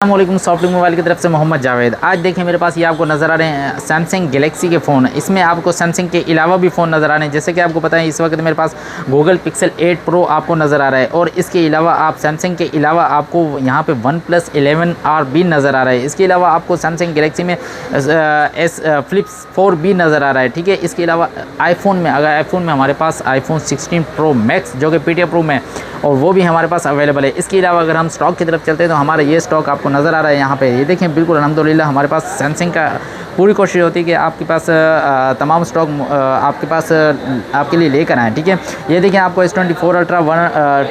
अस्सलामुअलैकुम software mobile की तरफ से मोहम्मद जावेद। आज देखें मेरे पास ये आपको नज़र आ रहे हैं सैमसंग गैलेक्सी के फ़ोन। इसमें आपको सैमसंग के अलावा भी फ़ोन नज़र आ रहे हैं। जैसे कि आपको पता है इस वक्त मेरे पास गूगल पिक्सल 8 प्रो आपको नज़र आ रहा है और इसके अलावा आप सैमसंग के अलावा आपको यहाँ पे वन प्लस 11R भी नज़र आ रहा है। इसके अलावा आपको सैमसंग गैलेक्सी में फ्लिप 4 भी नज़र आ रहा है। ठीक है, इसके अलावा आईफोन में अगर आईफोन में हमारे पास आईफोन 16 प्रो मैक्स जो कि PTF प्रो में और वो भी हमारे पास अवेलेबल है। इसके अलावा अगर हम स्टॉक की तरफ चलते हैं तो हमारा ये स्टॉक आपको नज़र आ रहा है यहाँ पे। ये देखें बिल्कुल अल्हम्दुलिल्लाह हमारे पास सैमसंग का पूरी कोशिश होती है कि आपके पास तमाम स्टॉक आपके पास आपके लिए लेकर आएँ। ठीक है, ये देखें आपको S24 ultra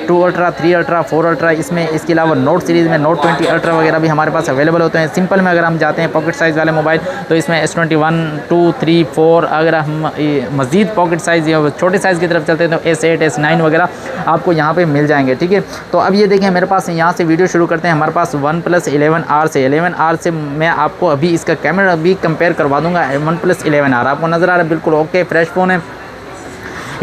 2 ultra 3 ultra 4 ultra इसमें इसके अलावा नोट सीरीज़ में नोट 20 अल्ट्रा वगैरह भी हमारे पास अवेलेबल होते हैं। सिंपल में अगर हम जाते हैं पॉकेट साइज़ वाले मोबाइल तो इसमें S21 2 3 4 अगर हम मज़ीद पॉकेट साइज़ या छोटे साइज़ की तरफ चलते हैं तो S8 S9 वगैरह आपको यहाँ पे मिल जाएंगे। ठीक है, तो अब ये देखें मेरे पास यहाँ से वीडियो शुरू करते हैं। हमारे पास वन प्लस 11R से मैं आपको अभी इसका कैमरा भी कंपेयर करवा दूंगा। वन प्लस 11R आपको नज़र आ रहा है, बिल्कुल ओके फ्रेश फ़ोन है।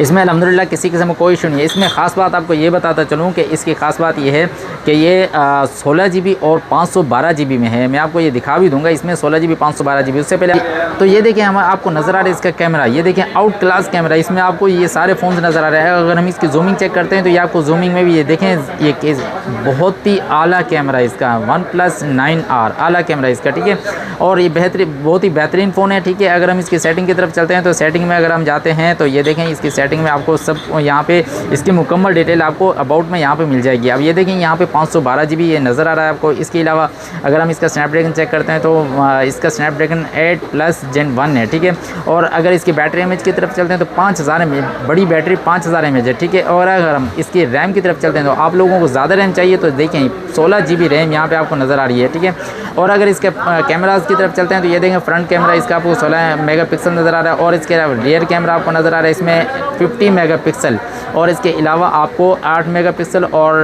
इसमें अल्हम्दुलिल्लाह किसी किस्म में कोई इशू नहीं है। इसमें ख़ास बात आपको ये बताता चलूँ कि इसकी ख़ास बात ये है कि ये 16 GB और 512 GB में है। मैं आपको ये दिखा भी दूंगा, इसमें 16 GB 512 GB। उससे पहले तो ये देखें हम आपको नज़र आ रहा है इसका कैमरा, ये देखें आउट क्लास कैमरा। इसमें आपको ये सारे फ़ोन नज़र आ रहे हैं। अगर हम इसकी जूमिंग चेक करते हैं तो ये आपको जूमिंग में भी ये देखें ये केस बहुत ही आला कैमरा इसका वन प्लस 9R आला कैमरा इसका। ठीक है, और ये बहुत ही बेहतरीन फ़ोन है। ठीक है, अगर हम इसकी सेटिंग की तरफ चलते हैं तो सेटिंग में अगर हम जाते हैं तो ये देखें इसकी सेटिंग में आपको सब यहाँ पे इसकी मुकम्मल डिटेल आपको अबाउट में यहाँ पे मिल जाएगी। अब ये देखें यहाँ पे 512 GB ये नज़र आ रहा है आपको। इसके अलावा अगर हम इसका स्नैपड्रैगन चेक करते हैं तो इसका स्नैपड्रैगन 8+ Gen 1 है। ठीक है, और अगर इसकी बैटरी एमएच की तरफ चलते हैं तो 5000 mAh बड़ी बैटरी 5000 mAh है। ठीक है, और अगर हम इसकी रैम की तरफ चलते हैं तो आप लोगों को ज़्यादा रैम चाहिए तो देखें 16 GB रैम यहाँ पर आपको नज़र आ रही है। ठीक है, और अगर इसके कैमराज की तरफ चलते हैं तो ये देखें फ्रंट कैमरा इसका आपको 16 मेगापिक्सल नज़र आ रहा है और इसके अलावा रियर कैमरा आपको नज़र आ रहा है इसमें 50 मेगापिक्सल और इसके अलावा आपको 8 मेगापिक्सल और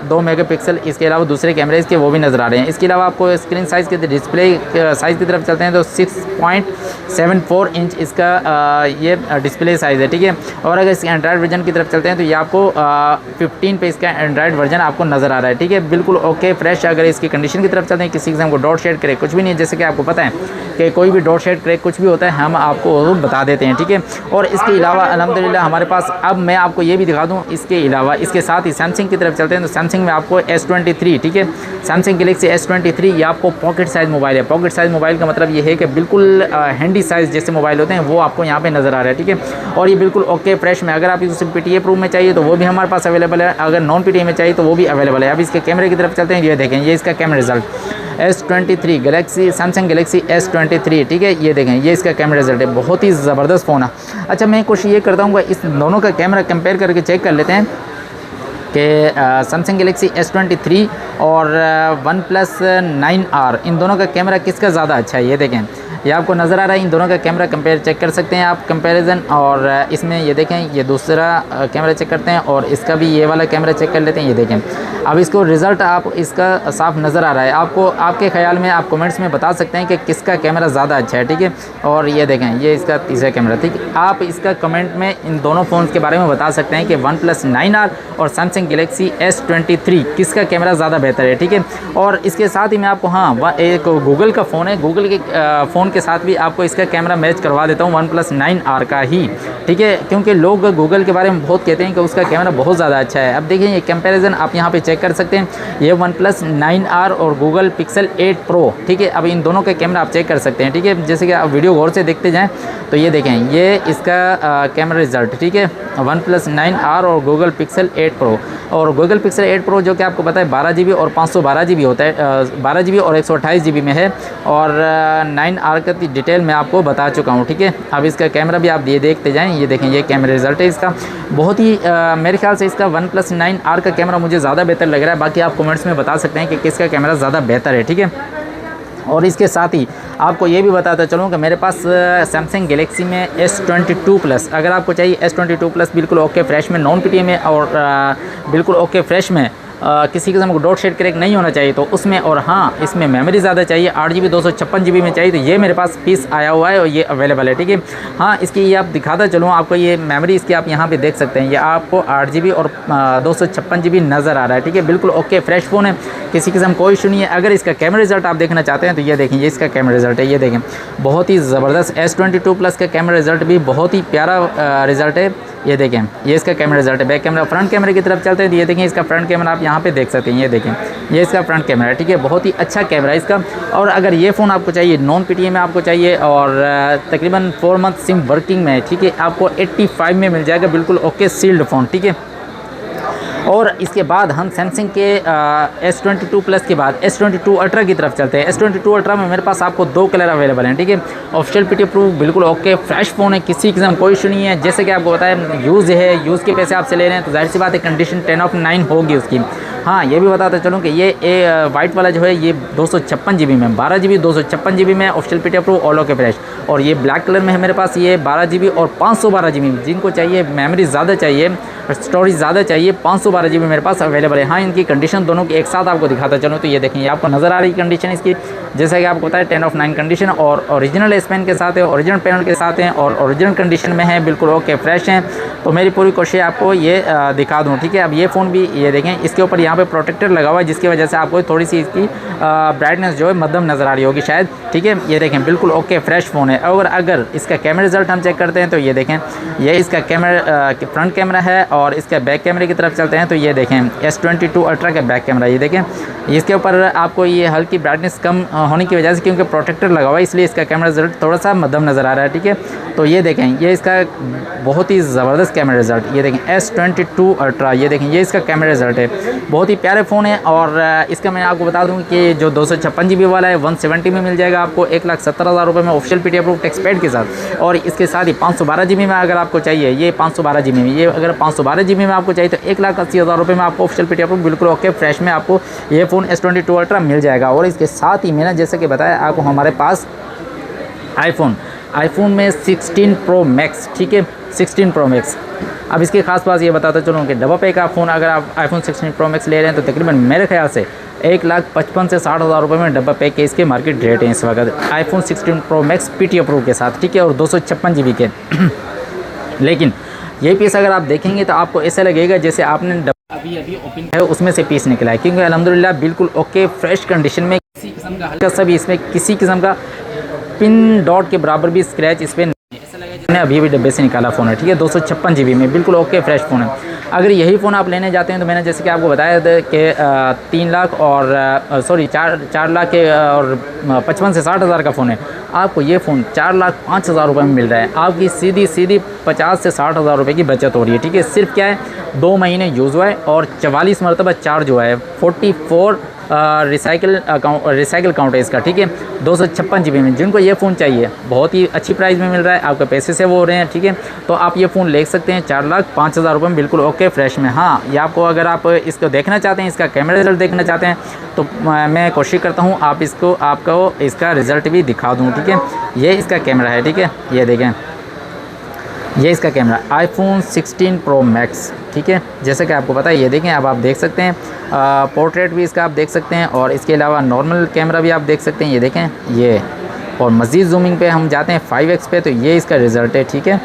2 मेगापिक्सल इसके अलावा दूसरे कैमरे इसके वो भी नज़र आ रहे हैं। इसके अलावा आपको स्क्रीन साइज़ के डिस्प्ले साइज़ की तरफ चलते हैं तो 6.74 इंच इसका ये डिस्प्ले साइज़ है। ठीक है, और अगर इसके एंड्रॉयड वर्जन की तरफ चलते हैं तो ये आपको 15 पे इसका एंड्रॉयड वर्जन आपको नज़र आ रहा है। ठीक है, बिल्कुल ओके फ्रेश। अगर इसकी कंडीशन की तरफ चलते हैं किसी किस्म को डॉट शेड क्रैक कुछ भी नहीं है, जैसे कि आपको पता है कि कोई भी डॉट शेड क्रैक कुछ भी होता है हम आपको बता देते हैं। ठीक है, और इसके अलावा अल्हम्दुलिल्लाह हमारे पास अब मैं आपको ये भी दिखा दूं इसके अलावा इसके साथ ही सैमसंग की तरफ चलते हैं तो सैमसंग में आपको S23 ठीक है सैमसंग गैलेक्सी S23 ये आपको पॉकेट साइज़ मोबाइल है। पॉकेट साइज़ मोबाइल का मतलब ये है कि बिल्कुल हैंडी साइज़ जैसे मोबाइल होते हैं वो आपको यहाँ पे नज़र आ रहा है। ठीक है, और ये बिल्कुल ओके फ्रेश में। अगर आप इसे PTA प्रो में चाहिए तो वो भी हमारे पास अवेलेबल है, अगर नॉन PTA में चाहिए तो वो भी अवेलेबल है। अब इसके कैमरे की तरफ चलते हैं, ये देखें ये इसका camera result S23 Galaxy Samsung Galaxy S23। ठीक है, ये देखें ये इसका कैमरा रिजल्ट है, बहुत ही ज़बरदस्त फ़ोन है। अच्छा, मैं कोशिश ये करता हूँ इस दोनों का कैमरा कंपेयर करके चेक कर लेते हैं कि सैमसंग गैलेक्सी S23 और वन प्लस 9R इन दोनों का कैमरा किसका ज़्यादा अच्छा है। ये देखें ये आपको नज़र आ रहा है, इन दोनों का कैमरा कंपेयर चेक कर सकते हैं आप कंपैरिजन। और इसमें ये देखें ये दूसरा कैमरा चेक करते हैं और इसका भी ये वाला कैमरा चेक कर लेते हैं। ये देखें अब इसको रिज़ल्ट आप इसका साफ नज़र आ रहा है। आपको आपके ख्याल में आप कमेंट्स में बता सकते हैं कि किसका कैमरा ज़्यादा अच्छा है। ठीक है, और ये देखें ये इसका तीसरा कैमरा। ठीक है, आप इसका कमेंट में इन दोनों फ़ोन्स के बारे में बता सकते हैं कि वन प्लस 9R और सैमसंग गैलेक्सी S23 किसका कैमरा ज़्यादा बेहतर है। ठीक है, और इसके साथ ही मैं आपको एक गूगल का फ़ोन है, गूगल के फ़ोन के साथ भी आपको इसका कैमरा मैच करवा देता हूँ वन प्लस 9R का ही। ठीक है, क्योंकि लोग गूगल के बारे में बहुत कहते हैं कि उसका कैमरा बहुत ज़्यादा अच्छा है। अब देखिए ये कंपैरिजन आप यहाँ पे चेक कर सकते हैं, ये वन प्लस 9R और गूगल पिक्सल 8 प्रो। ठीक है, अब इन दोनों के कैमरा आप चेक कर सकते हैं। ठीक है, जैसे कि आप वीडियो गौर से देखते जाएँ तो ये देखें ये इसका कैमरा रिजल्ट। ठीक है, वन प्लस 9R और गूगल पिक्सल 8 प्रो और गूगल पिक्सल 8 प्रो जो कि आपको पता है 12 GB और 512 GB होता है, 12 GB और 128 GB में है और 9R का डिटेल मैं आपको बता चुका हूँ। ठीक है, अब इसका कैमरा भी आप ये देखते जाएं, ये देखें ये कैमरा रिजल्ट है इसका बहुत ही मेरे ख्याल से इसका वन प्लस 9R का कैमरा मुझे ज़्यादा बेहतर लग रहा है। बाकी आप कमेंट्स में बता सकते हैं कि किसका कैमरा ज़्यादा बेहतर है। ठीक है, और इसके साथ ही आपको ये भी बताता चलूँ कि मेरे पास सैमसंग गैलेक्सी में S22 प्लस अगर आपको चाहिए S22 प्लस बिल्कुल ओके फ्रेश में नॉन PTA में और बिल्कुल ओके फ्रेश में किसी किस्म को डॉट शेड क्रैक नहीं होना चाहिए तो उसमें, और हाँ इसमें मेमोरी ज़्यादा चाहिए, 8 GB 256 GB में चाहिए तो ये मेरे पास पीस आया हुआ है और ये अवेलेबल है, ठीक है। हाँ इसकी ये आप दिखाता चलूँ आपको, ये मेमोरी इसकी आप यहाँ पे देख सकते हैं, ये आपको 8 GB और 256 GB नज़र आ रहा है, ठीक है। बिल्कुल ओके फ्रेश फ़ोन है, किसी किस्म कोई इशू नहीं है। अगर इसका कैमरा रिजल्ट आप देखना चाहते हैं तो ये देखें, ये इसका कैमरा रिजल्ट है, ये देखें बहुत ही ज़बरदस्त S22 प्लस का कैमरा रिजल्ट भी बहुत ही प्यारा रिजल्ट है। ये देखें ये इसका कैमरा रिजल्ट है। बैक कैमरा, फ्रंट कैमरे की तरफ चलते हैं तो ये देखें इसका फ्रंट कैमरा आप यहाँ पे देख सकते हैं, ये देखें ये इसका फ्रंट कैमरा है, ठीक है। बहुत ही अच्छा कैमरा है इसका। और अगर ये फ़ोन आपको चाहिए नॉन PTA में आपको चाहिए और तकरीबन 4 मंथ सिम वर्किंग में, ठीक है, आपको 85 में मिल जाएगा, बिल्कुल ओके सील्ड फ़ोन, ठीक है। और इसके बाद हम सैमसंग के S22 प्लस के बाद S22 अल्ट्रा की तरफ चलते हैं। S22 अल्ट्रा में मेरे पास आपको 2 कलर अवेलेबल हैं, ठीक है। ऑफिशियल PTA प्रूफ, बिल्कुल ओके फ्रेश फ़ोन है, किसी किस्म कोई इशू नहीं है। जैसे कि आपको बताया यूज़ है, यूज़ के पैसे आपसे ले रहे हैं तो जाहिर सी बात है कंडीशन 10/9 होगी उसकी। हाँ ये भी बताता चलूँ कि ये वाइट वाला जो है ये 256 GB में, 12 GB 256 GB में official PTA proof all okay fresh. और ये ब्लैक कलर में है मेरे पास, ये 12 GB और 512 GB, जिनको चाहिए मेमोरी ज़्यादा चाहिए, स्टोरेज ज़्यादा चाहिए, 512 GB मेरे पास अवेलेबल है। हाँ इनकी कंडीशन दोनों की एक साथ आपको दिखाता चलूँ तो ये देखें, ये आपको नज़र आ रही कंडीशन इसकी, जैसा कि आपको पता है 10/9 कंडीशन और ओरिजिनल S पेन के साथ है, ओरिजिनल पैनल के साथ हैं और ओरिजिनल कंडीशन में है, बिल्कुल ओके फ्रेश हैं। तो मेरी पूरी कोशिश आपको ये दिखा दूँ, ठीक है। अब ये फ़ोन भी ये देखें, इसके ऊपर यहाँ पे प्रोटेक्टर लगा हुआ है जिसकी वजह से आपको थोड़ी सी इसकी ब्राइटनेस जो है मध्यम नज़र आ रही होगी शायद, ठीक है। ये देखें बिल्कुल ओके फ्रेश फ़ोन है। और अगर इसका कैमरा रिजल्ट हम चेक करते हैं तो ये देखें, ये इसका कैमरा फ्रंट कैमरा है। और इसका बैक कैमरे की तरफ चलते हैं तो ये देखें S22 अल्ट्रा का बैक कैमरा, ये देखें इसके ऊपर आपको ये हल्की ब्राइटनेस कम होने की वजह से, क्योंकि प्रोटेक्टर लगा हुआ है इसलिए इसका कैमरा रिजल्ट थोड़ा सा मध्यम नज़र आ रहा है, ठीक है। तो ये देखें ये इसका बहुत ही ज़बरदस्त कैमरा रिजल्ट, ये देखें S22 अल्ट्रा, ये देखें ये इसका कैमरा रिजल्ट है, बहुत ही प्यारे फ़ोन है। और इसका मैं आपको बता दूं कि जो 256 GB वाला है 170 में मिल जाएगा आपको 1,70,000 रुपये में official PTA proof tax paid के साथ। और इसके साथ ही 512 GB में अगर आपको चाहिए, ये 512 GB में, ये अगर 512 GB में आपको चाहिए तो 1,80,000 रुपये में आपको ऑफिशियल PTA प्रूफ बिल्कुल ओके फ्रेश में आपको ये फ़ोन S22 अल्ट्रा मिल जाएगा। और इसके साथ ही मैंने जैसे कि बताया आपको हमारे पास आईफोन में 16 प्रो मैक्स, ठीक है, 16 प्रो मैक्स। अब इसकी खास बात ये बताता चलूँ कि डबल पे का फ़ोन अगर आप आईफोन 16 प्रो मैक्स ले रहे हैं तो तकरीबन मेरे ख्याल से 1,55,000 से 60,000 रुपये में डब्बा पैक के इसके मार्केट रेट हैं इस वक्त iPhone 16 pro max PTA pro के साथ, ठीक है, और 256 GB के। लेकिन ये पीस अगर आप देखेंगे तो आपको ऐसा लगेगा जैसे आपने अभी ओपन है उसमें से पीस निकला है, क्योंकि अल्हम्दुलिल्लाह बिल्कुल ओके फ्रेश कंडीशन में, किसी किस्म का हल्का सा भी इसमें किसी किस्म का पिन डॉट के बराबर भी स्क्रैच इस पर ऐसा लगा मैंने अभी डब्बे से निकाला फ़ोन है, ठीक है। 256 GB में बिल्कुल ओके फ्रेश फ़ोन है। अगर यही फ़ोन आप लेने जाते हैं तो मैंने जैसे कि आपको बताया था कि 3 लाख और 4 लाख के और 55 से 60,000 का फ़ोन है, आपको ये फ़ोन 4,05,000 रुपये में मिल रहा है। आपकी सीधी 50 से 60,000 रुपये की बचत हो रही है, ठीक है। सिर्फ क्या है 2 महीने यूज़ हुआ है और 44 मरतबा चार्ज हुआ है, 44 रिसाइकिल काउंट है इसका, ठीक है। 256 GB में जिनको ये फ़ोन चाहिए बहुत ही अच्छी प्राइस में मिल रहा है, आपके पैसे से वो हो रहे हैं, ठीक है। तो आप ये फ़ोन ले सकते हैं 4,05,000 रुपये में बिल्कुल ओके फ्रेश में। हाँ ये आपको अगर आप इसको देखना चाहते हैं, इसका कैमरा रिजल्ट देखना चाहते हैं तो मैं कोशिश करता हूँ आपको इसका रिज़ल्ट भी दिखा दूँ, ठीक है। ये इसका कैमरा है, ठीक है, ये देखें ये इसका कैमरा आईफोन 16 प्रो मैक्स, ठीक है। जैसे कि आपको पता है ये देखें, अब आप देख सकते हैं पोर्ट्रेट भी इसका आप देख सकते हैं और इसके अलावा नॉर्मल कैमरा भी आप देख सकते हैं, ये देखें ये। और मज़ीद जूमिंग पे हम जाते हैं 5x पे तो ये इसका रिज़ल्ट है, ठीक है।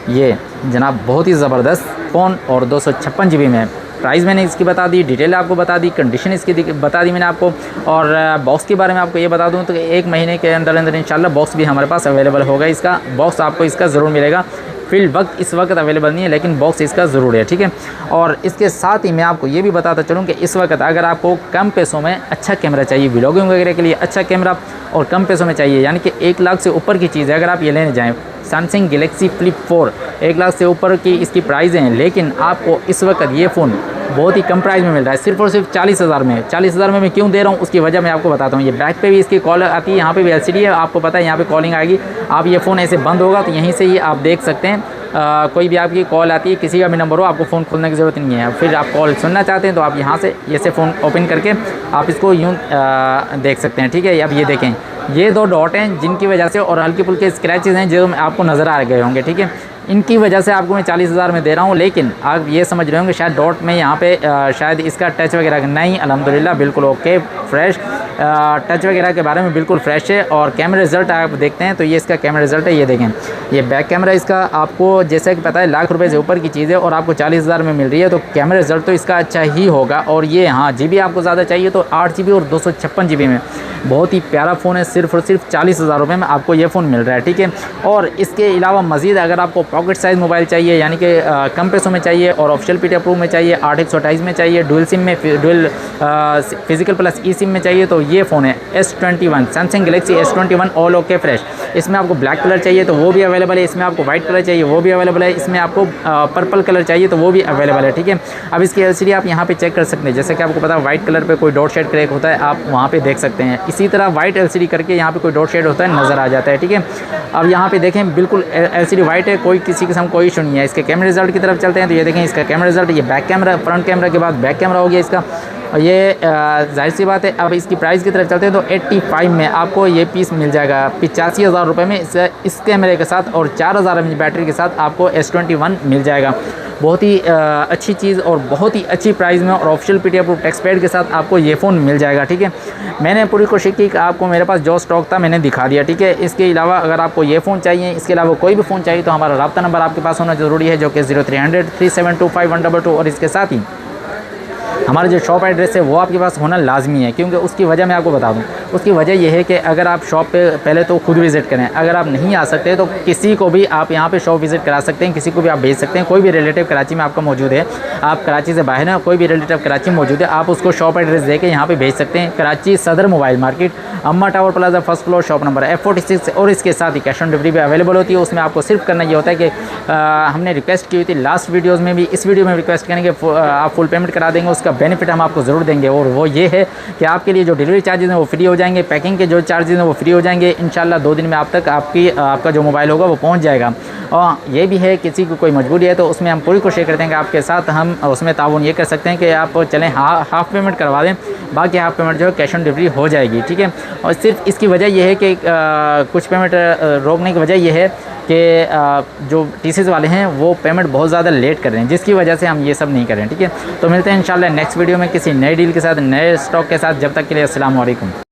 ये जनाब बहुत ही ज़बरदस्त फ़ोन और 256 GB में। प्राइस मैंने इसकी बता दी, डिटेल आपको बता दी, कंडीशन इसकी बता दी मैंने आपको। और बॉक्स के बारे में आपको ये बता दूं तो 1 महीने के अंदर इंशाल्लाह बॉक्स भी हमारे पास अवेलेबल होगा। इसका बॉक्स आपको इसका ज़रूर मिलेगा, इस वक्त अवेलेबल नहीं है लेकिन बॉक्स इसका ज़रूर है, ठीक है। और इसके साथ ही मैं आपको ये भी बताता चलूँ कि इस वक्त अगर आपको कम पैसों में अच्छा कैमरा चाहिए, व्लॉगिंग वगैरह के लिए अच्छा कैमरा और कम पैसों में चाहिए, यानी कि 1 लाख से ऊपर की चीज़ है, अगर आप ये लेने जाएँ सैमसंग गैलेक्सी फ्लिप 4 1 लाख से ऊपर की इसकी प्राइस हैं, लेकिन आपको इस वक्त ये फ़ोन बहुत ही कम प्राइस में मिल रहा है, सिर्फ और सिर्फ 40,000 में। 40,000 में मैं क्यों दे रहा हूँ उसकी वजह मैं आपको बताता हूँ। ये बैक पे भी इसकी कॉल आती है, यहाँ पे भी LCD है, आपको पता है यहाँ पे कॉलिंग आएगी। आप ये फ़ोन ऐसे बंद होगा तो यहीं से ही आप देख सकते हैं कोई भी आपकी कॉल आती है, किसी का भी नंबर हो, आपको फ़ोन खोलने की ज़रूरत नहीं है। फिर आप कॉल सुनना चाहते हैं तो आप यहाँ से ऐसे फ़ोन ओपन करके आप इसको यूँ देख सकते हैं, ठीक है। अब ये देखें ये 2 डॉट हैं जिनकी वजह से, और हल्के फुल्के स्क्रैचेस हैं जो आपको नज़र आ गए होंगे, ठीक है। इनकी वजह से आपको मैं 40,000 में दे रहा हूँ, लेकिन आप ये समझ रहे होंगे शायद डॉट में यहाँ पे शायद इसका टच वगैरह नहीं, अल्हम्दुलिल्लाह बिल्कुल ओके फ्रेश, टच वगैरह के बारे में बिल्कुल फ्रेश है। और कैमरा रिज़ल्ट आप देखते हैं तो ये इसका कैमरा रिज़ल्ट है, ये देखें, ये बैक कैमरा इसका आपको जैसे कि पता है लाख रुपए से ऊपर की चीज़ है और आपको 40,000 में मिल रही है, तो कैमरा रिज़ल्ट तो इसका अच्छा ही होगा। और ये हाँ GB आपको ज़्यादा चाहिए तो 8 GB और 256 GB में बहुत ही प्यारा फ़ोन है, सिर्फ और सिर्फ 40,000 रुपये में आपको ये फ़ोन मिल रहा है, ठीक है। और इसके अलावा मज़ीद अगर आपको पॉकेट साइज़ मोबाइल चाहिए, यानी कि कम पैसों में चाहिए और ऑफिशियल PTF प्रो में चाहिए, 8/128 में चाहिए, डुअल सिम में, डुअल फिजिकल प्लस ई सिम में चाहिए, तो ये फ़ोन है S21, Samsung Galaxy S21 all okay fresh. इसमें आपको ब्लैक कलर चाहिए तो वो भी अवेलेबल है, इसमें आपको वाइट कलर चाहिए वो भी अवेलेबल है, इसमें आपको पर्पल कलर चाहिए तो वो भी अवेलेबल है, ठीक है। अब इसकी LCD आप यहाँ पे चेक कर सकते हैं, जैसे कि आपको पता है वाइट कलर पे कोई डॉट शेड क्रैक होता है, आप वहाँ पे देख सकते हैं। इसी तरह वाइट LCD करके यहाँ पे कोई डॉट शेड होता है नज़र आ जाता है, ठीक है। अब यहाँ पे देखें बिल्कुल LCD वाइट है, कोई किसी किस्म कोई इशू नहीं है। इसके कैमरा रिजल्ट की तरफ चलते हैं तो ये देखें इसका कैमरा रिजल्ट, ये बैक कैमरा, फ्रंट कैमरा के बाद बैक कैमरा हो गया इसका, और ये जाहिर सी बात है। अब इसकी प्राइस की तरफ चलते हैं तो 85 में आपको ये पीस मिल जाएगा 85,000 रुपये में, इस कैमरे के साथ और 4000 mAh बैटरी के साथ आपको S21 मिल जाएगा। बहुत ही अच्छी चीज़ और बहुत ही अच्छी प्राइस में, और official PTF proof tax paid के साथ आपको ये फ़ोन मिल जाएगा, ठीक है। मैंने पूरी कोशिश की कि आपको मेरे पास जो स्टॉक था मैंने दिखा दिया, ठीक है। इसके अलावा अगर आपको ये फ़ोन चाहिए, इसके अलावा कोई भी फ़ोन चाहिए तो हमारा रब्ता नंबर आपके पास होना ज़रूरी है, जो कि 0300 372 5122, और इसके साथ ही हमारा जो शॉप एड्रेस है वो आपके पास होना लाजमी है, क्योंकि उसकी वजह मैं आपको बता दूं। उसकी वजह यह है कि अगर आप शॉप पे पहले तो खुद विज़िट करें, अगर आप नहीं आ सकते तो किसी को भी आप यहाँ पे शॉप विज़िट करा सकते हैं, किसी को भी आप भेज सकते हैं। कोई भी रिलेटिव कराची में आपका मौजूद है, आप कराची से बाहर हैं, कोई भी रिलेटिव कराची में मौजूद है, आप उसको शॉप एड्रेस दे के यहाँ पर भेज सकते हैं। कराची सदर मोबाइल मार्केट, अम्मा tower plaza, first floor, shop number F46, और इसके साथ ही कैश ऑन डिलीवरी भी अवेलेबल होती है। उसमें आपको सिर्फ करना ये होता है कि हमने रिक्वेस्ट की हुई थी लास्ट वीडियोज़ में भी, इस वीडियो में रिक्वेस्ट करेंगे आप फुल पेमेंट करा देंगे, उसका बेनिफिट हम आपको ज़रूर देंगे, और वो ये है कि आपके लिए जो डिलीवरी चार्जेस हैं वो फ्री हो जाएंगे, पैकिंग के जो चार्जेस हैं वो फ्री हो जाएंगे। इंशाल्लाह 2 दिन में आप तक आपका जो मोबाइल होगा वो पहुंच जाएगा। और ये भी है किसी को कोई मजबूरी है तो उसमें हम पूरी कोशिश करते हैं कि आपके साथ हम उसमें ताउन ये कर सकते हैं कि आप चलें हाफ़ पेमेंट करवा दें, बाकी हाफ़ पेमेंट जो है कैश ऑन डिलीवरी हो जाएगी, ठीक है। और सिर्फ इसकी वजह यह है कि कुछ पेमेंट रोकने की वजह यह है कि जो TCS वाले हैं वो पेमेंट बहुत ज़्यादा लेट कर रहे हैं, जिसकी वजह से हम ये सब नहीं कर रहे हैं, ठीक है। तो मिलते हैं इंशाल्लाह नेक्स्ट वीडियो में किसी नए डील के साथ, नए स्टॉक के साथ। जब तक के लिए अस्सलाम वालेकुम।